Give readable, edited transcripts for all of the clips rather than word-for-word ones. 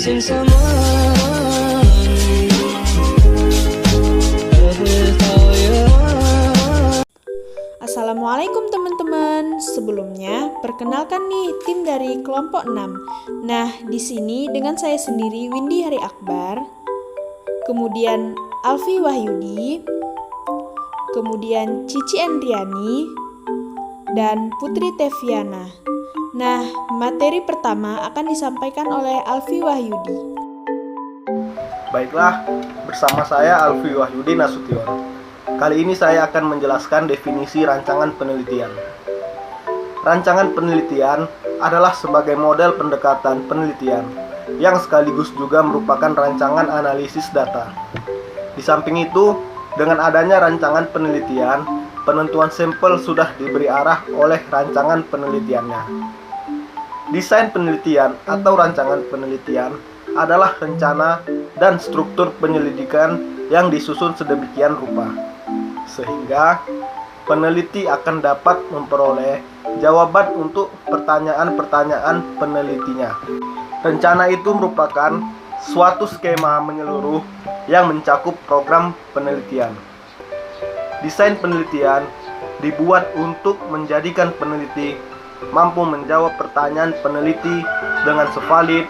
missing someone. Assalamualaikum teman-teman. Sebelumnya, perkenalkan nih tim dari kelompok 6. Nah, di sini dengan saya sendiri Windy Hari Akbar, kemudian Alfi Wahyudi, kemudian Cici Andriani, dan Putri Teviana. Nah, materi pertama akan disampaikan oleh Alfi Wahyudi. Baiklah, bersama saya Alfi Wahyudi Nasution. Kali ini saya akan menjelaskan definisi rancangan penelitian. Rancangan penelitian adalah sebagai model pendekatan penelitian yang sekaligus juga merupakan rancangan analisis data. Di samping itu, dengan adanya rancangan penelitian, penentuan sampel sudah diberi arah oleh rancangan penelitiannya. Desain penelitian atau rancangan penelitian adalah rencana dan struktur penyelidikan yang disusun sedemikian rupa, sehingga peneliti akan dapat memperoleh jawaban untuk pertanyaan-pertanyaan penelitinya. Rencana itu merupakan suatu skema menyeluruh yang mencakup program penelitian. Desain penelitian dibuat untuk menjadikan peneliti mampu menjawab pertanyaan peneliti dengan sevalid,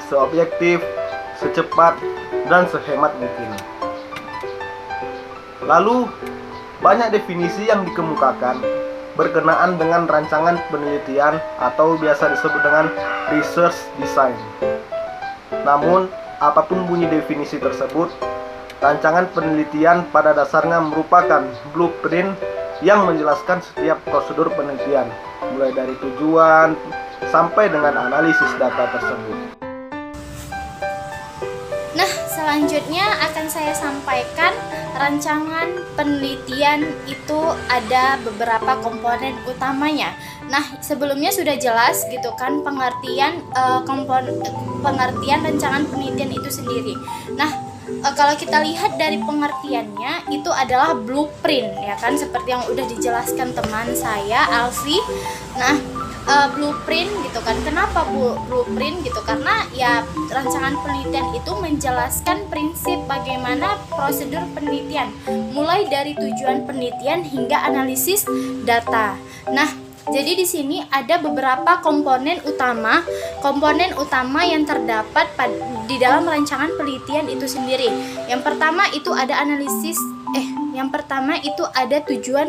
seobjektif, secepat, dan sehemat mungkin. Lalu, banyak definisi yang dikemukakan berkenaan dengan rancangan penelitian atau biasa disebut dengan research design. Namun, apapun bunyi definisi tersebut, rancangan penelitian pada dasarnya merupakan blueprint yang menjelaskan setiap prosedur penelitian, mulai dari tujuan sampai dengan analisis data tersebut. Nah, selanjutnya akan saya sampaikan rancangan penelitian itu ada beberapa komponen utamanya. Nah, sebelumnya sudah jelas gitu kan pengertian rancangan penelitian itu sendiri. Nah, kalau kita lihat dari pengertiannya itu adalah blueprint ya kan, seperti yang udah dijelaskan teman saya Alfi. Nah, blueprint gitu kan. Kenapa blueprint gitu? Karena ya rancangan penelitian itu menjelaskan prinsip bagaimana prosedur penelitian, mulai dari tujuan penelitian hingga analisis data. Nah, jadi di sini ada beberapa komponen utama yang terdapat di dalam rancangan penelitian itu sendiri. Yang pertama itu ada tujuan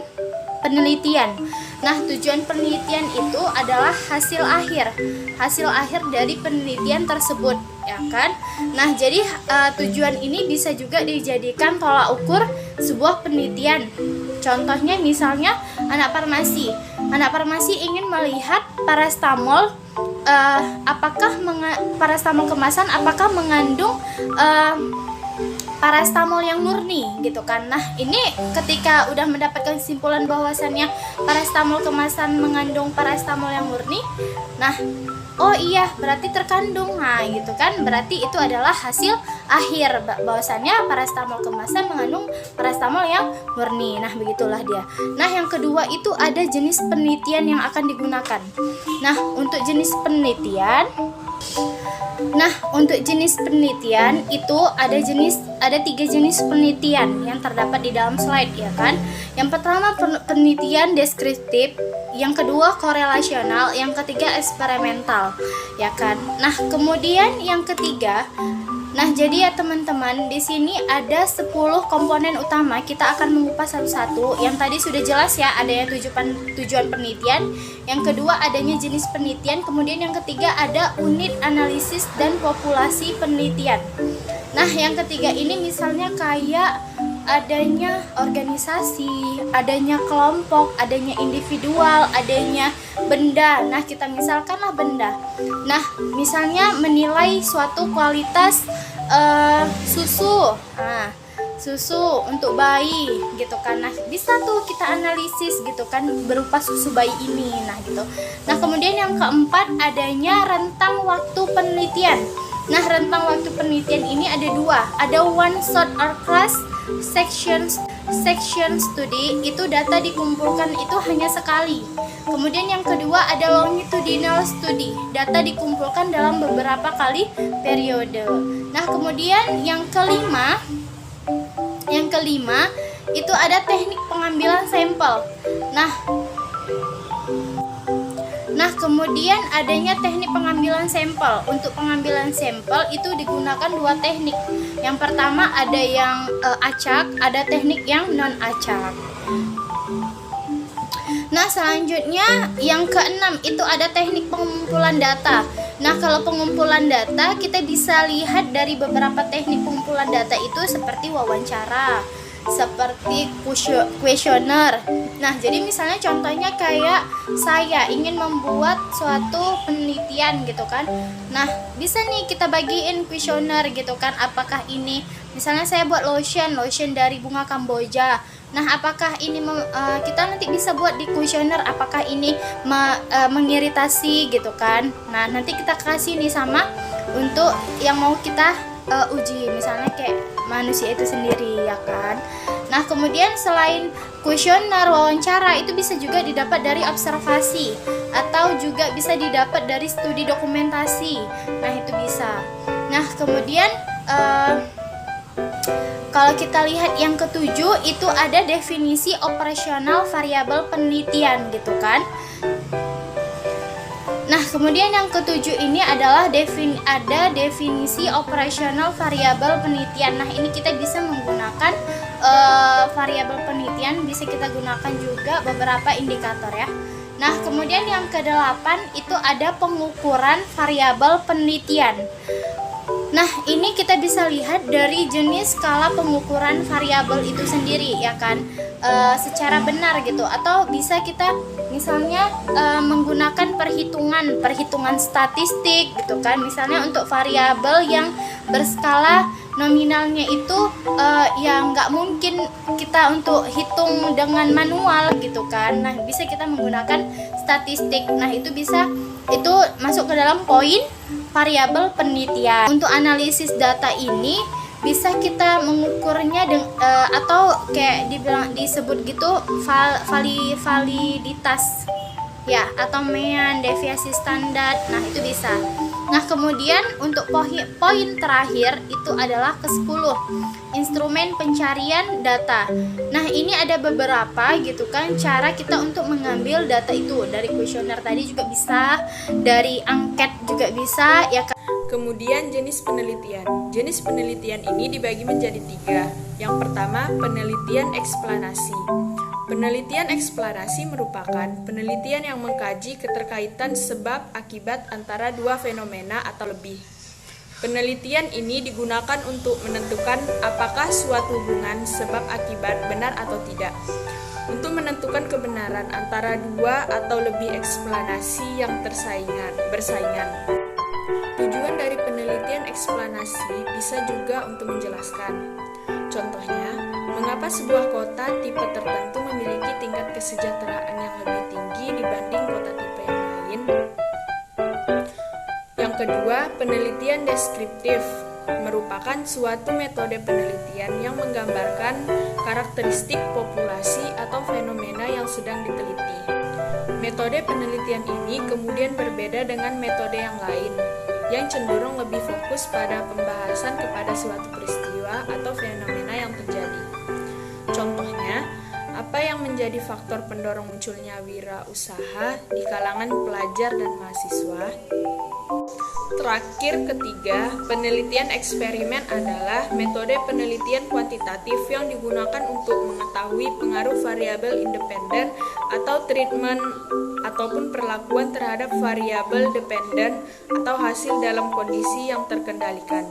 penelitian. Nah, tujuan penelitian itu adalah hasil akhir dari penelitian tersebut, ya kan? Nah, jadi tujuan ini bisa juga dijadikan tolak ukur sebuah penelitian. Contohnya misalnya anak farmasi ingin melihat parastamol parastamol kemasan apakah mengandung parastamol yang murni gitu kan. Nah, ini ketika udah mendapatkan kesimpulan bahwasannya parastamol kemasan mengandung parastamol yang murni, nah, oh iya berarti terkandung, nah gitu kan, berarti itu adalah hasil akhir bahwasannya parastamol kemasan mengandung parastamol yang murni. Nah, begitulah dia. Nah, yang kedua itu ada jenis penelitian yang akan digunakan. Nah, untuk jenis penelitian itu ada 3 jenis penelitian yang terdapat di dalam slide ya kan. Yang pertama penelitian deskriptif, yang kedua korelasional, yang ketiga eksperimental ya kan. Nah, kemudian yang ketiga, nah jadi ya teman-teman, di sini ada 10 komponen utama. Kita akan mengupas satu-satu. Yang tadi sudah jelas ya, adanya tujuan penelitian. Yang kedua adanya jenis penelitian. Kemudian yang ketiga ada unit analisis dan populasi penelitian. Nah, yang ketiga ini misalnya kayak adanya organisasi, adanya kelompok, adanya individual, adanya benda. Nah, kita misalkanlah benda. Nah, misalnya menilai suatu kualitas susu. Nah, susu untuk bayi gitu kan. Nah, bisa tuh kita analisis gitu kan berupa susu bayi ini. Nah, gitu. Nah, kemudian yang keempat adanya rentang waktu penelitian. Nah, rentang waktu penelitian ini ada 2. Ada one shot or class sections section study, itu data dikumpulkan itu hanya sekali. Kemudian yang kedua ada longitudinal study, data dikumpulkan dalam beberapa kali periode. Nah, kemudian yang kelima itu ada teknik pengambilan sampel. Nah, kemudian adanya teknik pengambilan sampel. Untuk pengambilan sampel itu digunakan dua teknik. Yang pertama ada yang acak, ada teknik yang non acak. Nah, selanjutnya yang keenam itu ada teknik pengumpulan data. Nah, kalau pengumpulan data kita bisa lihat dari beberapa teknik pengumpulan data itu seperti wawancara, seperti kuesioner. Nah, jadi misalnya contohnya kayak saya ingin membuat suatu penelitian gitu kan. Nah, bisa nih kita bagiin kuesioner gitu kan. Apakah ini misalnya saya buat lotion dari bunga kamboja. Nah, apakah ini kita nanti bisa buat di kuesioner apakah ini mengiritasi gitu kan. Nah, nanti kita kasih nih sama untuk yang mau kita uji, misalnya kayak manusia itu sendiri ya kan. Nah, kemudian selain kuesioner, wawancara itu bisa juga didapat dari observasi atau juga bisa didapat dari studi dokumentasi. Nah, itu bisa. Nah, kemudian kalau kita lihat yang ketujuh itu ada definisi operasional variabel penelitian gitu kan. Nah, kemudian yang ketujuh ini adalah ada definisi operasional variabel penelitian. Nah, ini kita bisa menggunakan variabel penelitian, bisa kita gunakan juga beberapa indikator ya. Nah, kemudian yang kedelapan itu ada pengukuran variabel penelitian. Nah, ini kita bisa lihat dari jenis skala pengukuran variabel itu sendiri ya kan, secara benar gitu, atau bisa kita misalnya menggunakan perhitungan statistik gitu kan. Misalnya untuk variabel yang berskala nominalnya itu ya nggak mungkin kita untuk hitung dengan manual gitu kan. Nah, bisa kita menggunakan statistik. Nah, itu masuk ke dalam poin variabel penelitian. Untuk analisis data ini bisa kita mengukurnya atau kayak disebut gitu validitas ya, atau mean, deviasi standar. Nah, itu bisa. Nah, kemudian untuk poin terakhir itu adalah ke-10, instrumen pencarian data. Nah, ini ada beberapa gitu kan cara kita untuk mengambil data itu. Dari kuesioner tadi juga bisa, dari angket juga bisa ya kan. Kemudian jenis penelitian. Jenis penelitian ini dibagi menjadi 3. Yang pertama, penelitian eksplanasi. Penelitian eksplanasi merupakan penelitian yang mengkaji keterkaitan sebab akibat antara dua fenomena atau lebih. Penelitian ini digunakan untuk menentukan apakah suatu hubungan sebab akibat benar atau tidak. Untuk menentukan kebenaran antara dua atau lebih eksplanasi yang bersaingan. Tujuan dari penelitian eksplanasi bisa juga untuk menjelaskan. Contohnya, mengapa sebuah kota tipe tertentu memiliki tingkat kesejahteraan yang lebih tinggi dibanding kota tipe yang lain? Yang kedua, penelitian deskriptif merupakan suatu metode penelitian yang menggambarkan karakteristik populasi atau fenomena yang sedang diteliti. Metode penelitian ini kemudian berbeda dengan metode yang lain, yang cenderung lebih fokus pada pembahasan kepada suatu peristiwa atau fenomena yang terjadi. Contohnya, apa yang menjadi faktor pendorong munculnya wirausaha di kalangan pelajar dan mahasiswa? Terakhir, ketiga, penelitian eksperimen adalah metode penelitian kuantitatif yang digunakan untuk mengetahui pengaruh variabel independen atau treatment ataupun perlakuan terhadap variabel dependen atau hasil dalam kondisi yang terkendalikan.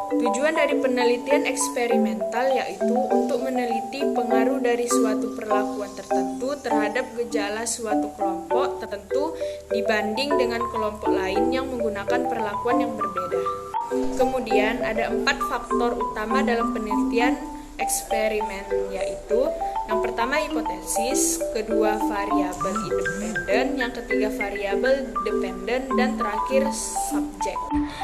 Tujuan dari penelitian eksperimental yaitu untuk meneliti pengaruh dari suatu perlakuan tertentu terhadap gejala suatu kelompok tertentu dibanding dengan kelompok lain yang menggunakan perlakuan yang berbeda. Kemudian ada 4 faktor utama dalam penelitian eksperimen, yaitu Yang pertama hipotesis, kedua variabel independen, yang ketiga variabel dependen, dan terakhir subjek.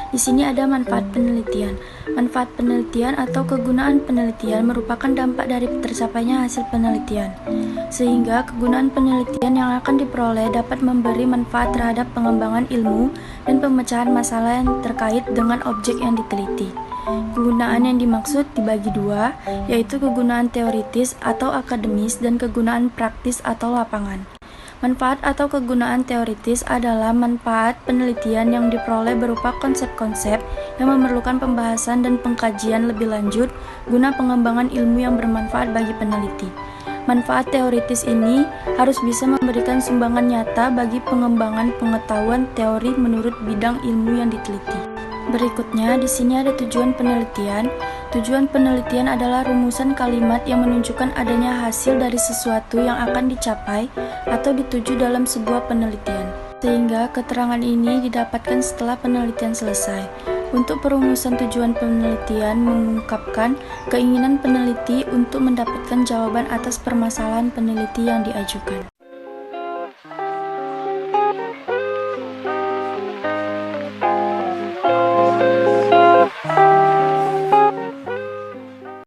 Di sini ada manfaat penelitian. Manfaat penelitian atau kegunaan penelitian merupakan dampak dari tercapainya hasil penelitian. Sehingga kegunaan penelitian yang akan diperoleh dapat memberi manfaat terhadap pengembangan ilmu dan pemecahan masalah yang terkait dengan objek yang diteliti. Kegunaan yang dimaksud dibagi dua, yaitu kegunaan teoritis atau akademis dan kegunaan praktis atau lapangan. Manfaat atau kegunaan teoritis adalah manfaat penelitian yang diperoleh berupa konsep-konsep yang memerlukan pembahasan dan pengkajian lebih lanjut guna pengembangan ilmu yang bermanfaat bagi peneliti. Manfaat teoritis ini harus bisa memberikan sumbangan nyata bagi pengembangan pengetahuan teori menurut bidang ilmu yang diteliti. Berikutnya, di sini ada tujuan penelitian. Tujuan penelitian adalah rumusan kalimat yang menunjukkan adanya hasil dari sesuatu yang akan dicapai atau dituju dalam sebuah penelitian. Sehingga keterangan ini didapatkan setelah penelitian selesai. Untuk perumusan tujuan penelitian mengungkapkan keinginan peneliti untuk mendapatkan jawaban atas permasalahan peneliti yang diajukan.